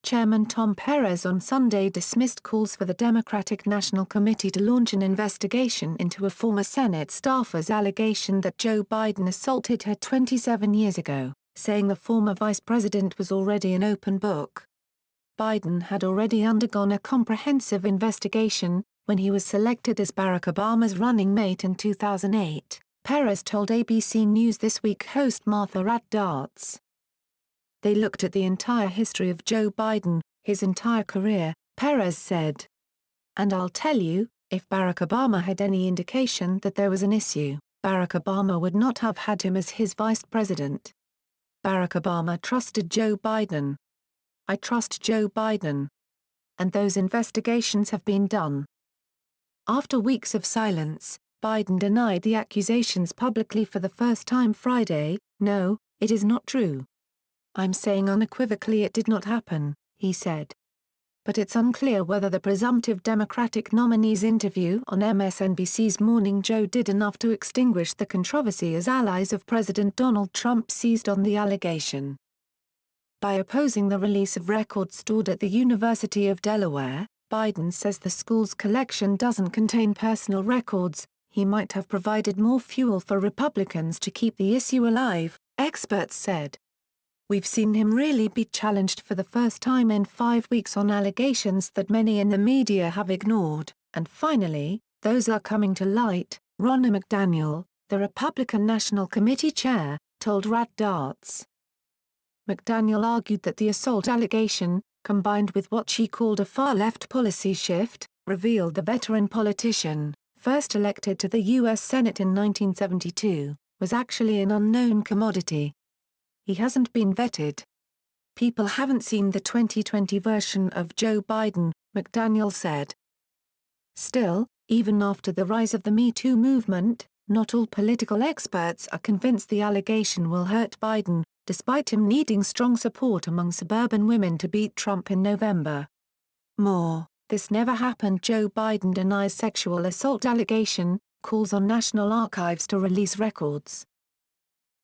Chairman Tom Perez on Sunday dismissed calls for the Democratic National Committee to launch an investigation into a former Senate staffer's allegation that Joe Biden assaulted her 27 years ago, saying the former vice president was already an open book. Biden had already undergone a comprehensive investigation when he was selected as Barack Obama's running mate in 2008, Perez told ABC News This Week host Martha Raddatz. They looked at the entire history of Joe Biden, his entire career, Perez said. And I'll tell you, if Barack Obama had any indication that there was an issue, Barack Obama would not have had him as his vice president. Barack Obama trusted Joe Biden. I trust Joe Biden. And those investigations have been done. After weeks of silence, Biden denied the accusations publicly for the first time Friday. No, it is not true. I'm saying unequivocally it did not happen, he said. But it's unclear whether the presumptive Democratic nominee's interview on MSNBC's Morning Joe did enough to extinguish the controversy as allies of President Donald Trump seized on the allegation. By opposing the release of records stored at the University of Delaware, Biden says the school's collection doesn't contain personal records. He might have provided more fuel for Republicans to keep the issue alive, experts said. We've seen him really be challenged for the first time in 5 weeks on allegations that many in the media have ignored, and finally, those are coming to light, Ronna McDaniel, the Republican National Committee chair, told Raddatz. McDaniel argued that the assault allegation, combined with what she called a far-left policy shift, revealed the veteran politician, first elected to the U.S. Senate in 1972, was actually an unknown commodity. He hasn't been vetted. People haven't seen the 2020 version of Joe Biden, McDaniel said. Still, even after the rise of the Me Too movement, not all political experts are convinced the allegation will hurt Biden, despite him needing strong support among suburban women to beat Trump in November. More, this never happened. Joe Biden denies sexual assault allegation, calls on National Archives to release records.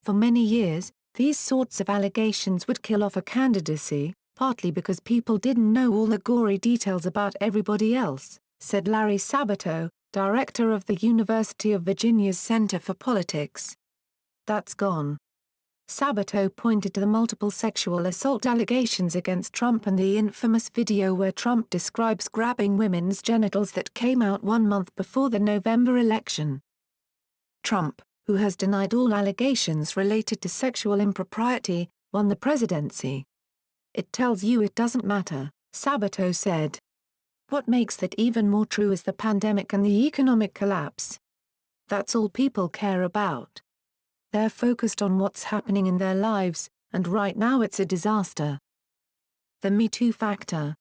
For many years, these sorts of allegations would kill off a candidacy, partly because people didn't know all the gory details about everybody else, said Larry Sabato, director of the University of Virginia's Center for Politics. That's gone. Sabato pointed to the multiple sexual assault allegations against Trump and the infamous video where Trump describes grabbing women's genitals that came out 1 month before the November election. Trump, who has denied all allegations related to sexual impropriety, won the presidency. It tells you it doesn't matter, Sabato said. What makes that even more true is the pandemic and the economic collapse. That's all people care about. They're focused on what's happening in their lives, and right now it's a disaster. The Me Too factor.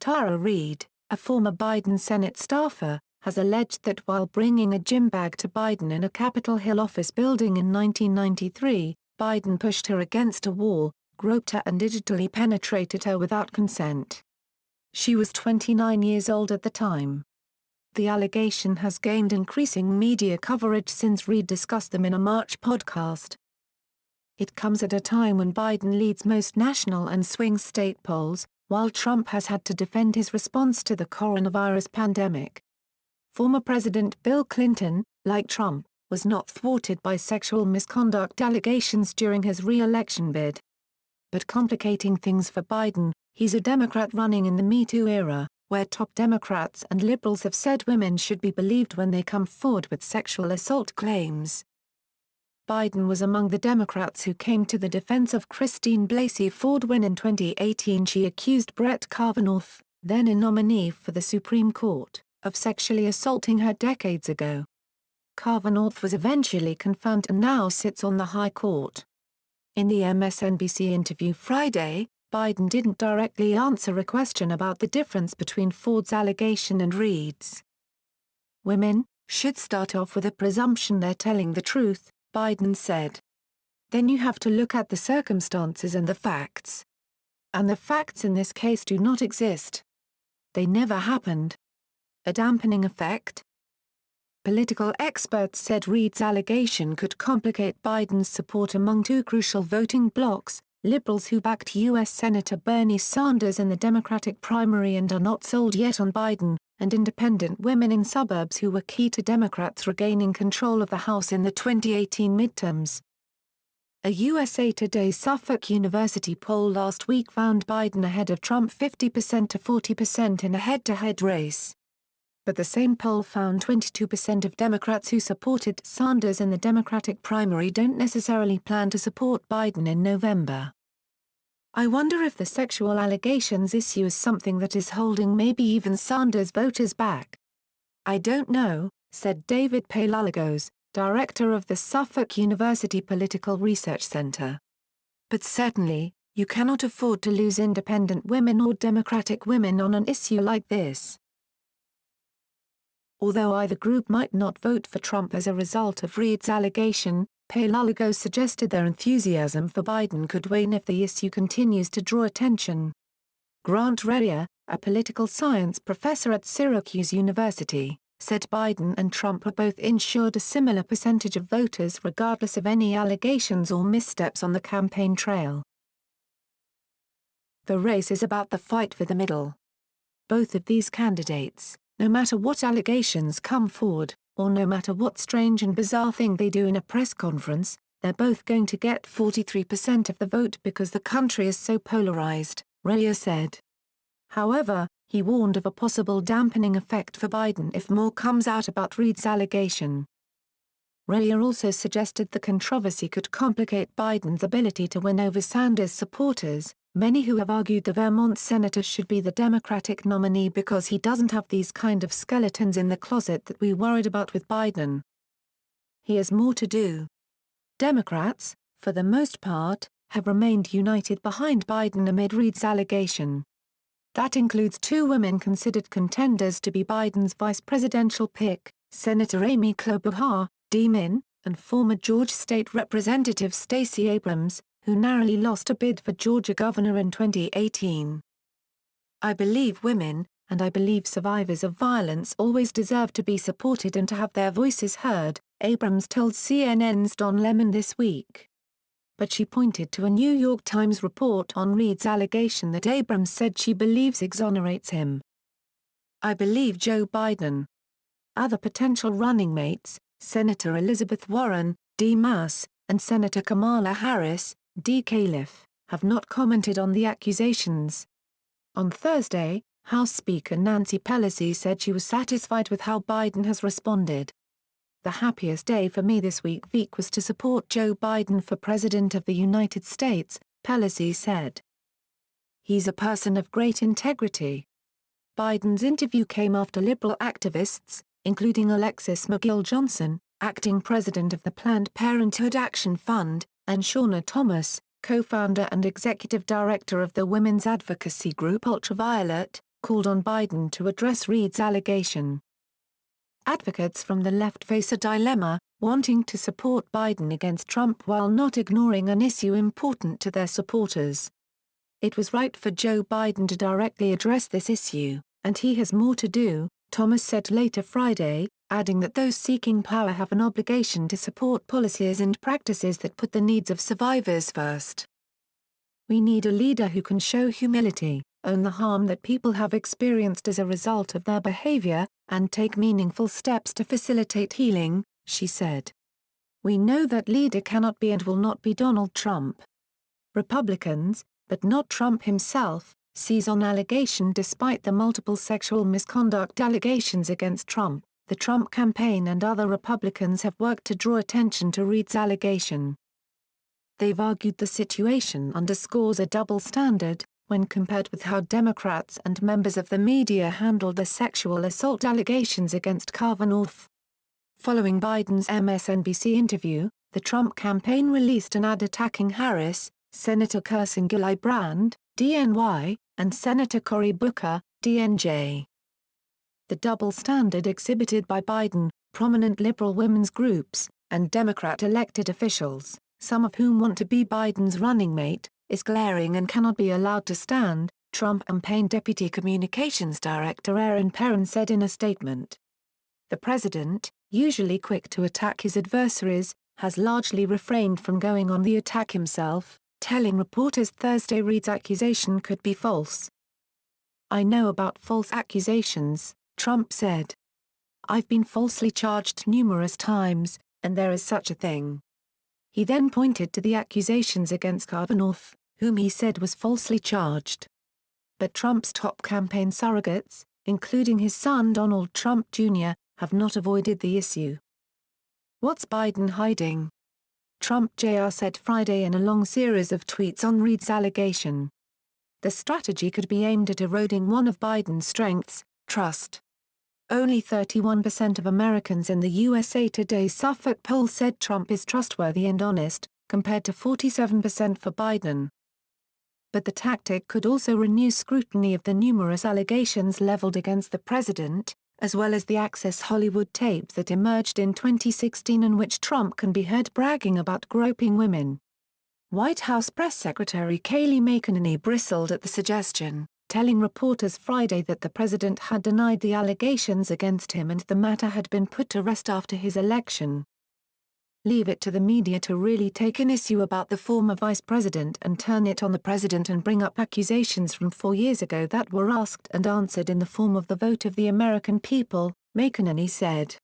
Tara Reade, a former Biden Senate staffer, has alleged that while bringing a gym bag to Biden in a Capitol Hill office building in 1993, Biden pushed her against a wall, groped her and digitally penetrated her without consent. She was 29 years old at the time. The allegation has gained increasing media coverage since Reade discussed them in a March podcast. It comes at a time when Biden leads most national and swing state polls, while Trump has had to defend his response to the coronavirus pandemic. Former President Bill Clinton, like Trump, was not thwarted by sexual misconduct allegations during his re-election bid. But complicating things for Biden, he's a Democrat running in the Me Too era, where top Democrats and liberals have said women should be believed when they come forward with sexual assault claims. Biden was among the Democrats who came to the defense of Christine Blasey Ford when in 2018 she accused Brett Kavanaugh, then a nominee for the Supreme Court, of sexually assaulting her decades ago. Kavanaugh was eventually confirmed and now sits on the High Court. In the MSNBC interview Friday, Biden didn't directly answer a question about the difference between Ford's allegation and Reade's. Women should start off with a presumption they're telling the truth, Biden said. Then you have to look at the circumstances and the facts. And the facts in this case do not exist. They never happened. A dampening effect? Political experts said Reade's allegation could complicate Biden's support among two crucial voting blocs, Liberals who backed U.S. Senator Bernie Sanders in the Democratic primary and are not sold yet on Biden, and independent women in suburbs who were key to Democrats regaining control of the House in the 2018 midterms. A USA Today Suffolk University poll last week found Biden ahead of Trump 50% to 40% in a head-to-head race. But the same poll found 22% of Democrats who supported Sanders in the Democratic primary don't necessarily plan to support Biden in November. I wonder if the sexual allegations issue is something that is holding maybe even Sanders voters back. I don't know, said David Palaiologos, director of the Suffolk University Political Research Center. But certainly, you cannot afford to lose independent women or Democratic women on an issue like this. Although either group might not vote for Trump as a result of Reade's allegation, Palaiologos suggested their enthusiasm for Biden could wane if the issue continues to draw attention. Grant Reyer, a political science professor at Syracuse University, said Biden and Trump are both insured a similar percentage of voters regardless of any allegations or missteps on the campaign trail. The race is about the fight for the middle. Both of these candidates, no matter what allegations come forward, or no matter what strange and bizarre thing they do in a press conference, they're both going to get 43% of the vote because the country is so polarized, Reyer said. However, he warned of a possible dampening effect for Biden if more comes out about Reade's allegation. Reyer also suggested the controversy could complicate Biden's ability to win over Sanders' supporters, many who have argued the Vermont senator should be the Democratic nominee because he doesn't have these kind of skeletons in the closet that we worried about with Biden. He has more to do. Democrats, for the most part, have remained united behind Biden amid Reade's allegation. That includes two women considered contenders to be Biden's vice presidential pick, Senator Amy Klobuchar, D-Min, and former Georgia State Representative Stacey Abrams, who narrowly lost a bid for Georgia governor in 2018. I believe women, and I believe survivors of violence always deserve to be supported and to have their voices heard, Abrams told CNN's Don Lemon this week. But she pointed to a New York Times report on Reade's allegation that Abrams said she believes exonerates him. I believe Joe Biden. Other potential running mates, Senator Elizabeth Warren, D. Mass, and Senator Kamala Harris, D. Califf, have not commented on the accusations. On Thursday, House Speaker Nancy Pelosi said she was satisfied with how Biden has responded. The happiest day for me this week was to support Joe Biden for President of the United States, Pelosi said. He's a person of great integrity. Biden's interview came after liberal activists, including Alexis McGill Johnson, acting president of the Planned Parenthood Action Fund, and Shauna Thomas, co-founder and executive director of the women's advocacy group Ultraviolet, called on Biden to address Reade's allegation. Advocates from the left face a dilemma, wanting to support Biden against Trump while not ignoring an issue important to their supporters. It was right for Joe Biden to directly address this issue, and he has more to do, Thomas said later Friday, adding that those seeking power have an obligation to support policies and practices that put the needs of survivors first. We need a leader who can show humility, own the harm that people have experienced as a result of their behavior, and take meaningful steps to facilitate healing, she said. We know that leader cannot be and will not be Donald Trump. Republicans, but not Trump himself, seize on allegation despite the multiple sexual misconduct allegations against Trump. The Trump campaign and other Republicans have worked to draw attention to Reade's allegation. They've argued the situation underscores a double standard, when compared with how Democrats and members of the media handled the sexual assault allegations against Kavanaugh. Following Biden's MSNBC interview, the Trump campaign released an ad attacking Harris, Senator Kirsten Gillibrand, DNY, and Senator Cory Booker, DNJ. The double standard exhibited by Biden, prominent liberal women's groups, and Democrat elected officials, some of whom want to be Biden's running mate, is glaring and cannot be allowed to stand, Trump campaign Deputy Communications Director Aaron Perrin said in a statement. The president, usually quick to attack his adversaries, has largely refrained from going on the attack himself, telling reporters Thursday Reade's accusation could be false. "I know about false accusations," Trump said. "I've been falsely charged numerous times, and there is such a thing." He then pointed to the accusations against Kavanaugh, whom he said was falsely charged. But Trump's top campaign surrogates, including his son Donald Trump Jr., have not avoided the issue. What's Biden hiding? Trump Jr. said Friday in a long series of tweets on Reade's allegation. The strategy could be aimed at eroding one of Biden's strengths, trust. Only 31% of Americans in the USA Today's Suffolk poll said Trump is trustworthy and honest, compared to 47% for Biden. But the tactic could also renew scrutiny of the numerous allegations leveled against the president, as well as the Access Hollywood tapes that emerged in 2016 in which Trump can be heard bragging about groping women. White House Press Secretary Kayleigh McEnany bristled at the suggestion, telling reporters Friday that the president had denied the allegations against him and the matter had been put to rest after his election. "Leave it to the media to really take an issue about the former vice president and turn it on the president and bring up accusations from 4 years ago that were asked and answered in the form of the vote of the American people," McEnany said.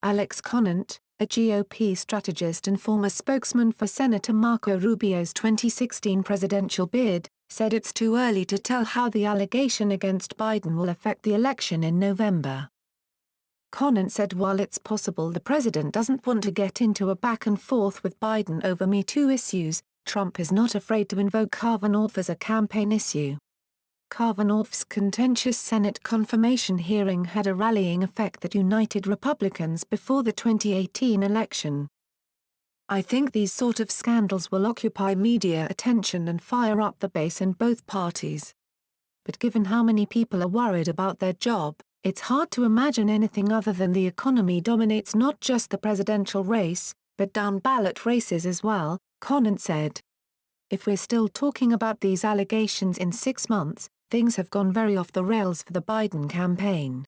Alex Conant, a GOP strategist and former spokesman for Senator Marco Rubio's 2016 presidential bid, said it's too early to tell how the allegation against Biden will affect the election in November. Conant said while it's possible the president doesn't want to get into a back and forth with Biden over Me Too issues, Trump is not afraid to invoke Kavanaugh as a campaign issue. Kavanaugh's contentious Senate confirmation hearing had a rallying effect that united Republicans before the 2018 election. "I think these sort of scandals will occupy media attention and fire up the base in both parties. But given how many people are worried about their job, it's hard to imagine anything other than the economy dominates not just the presidential race, but down-ballot races as well," Conant said. "If we're still talking about these allegations in 6 months, things have gone very off the rails for the Biden campaign."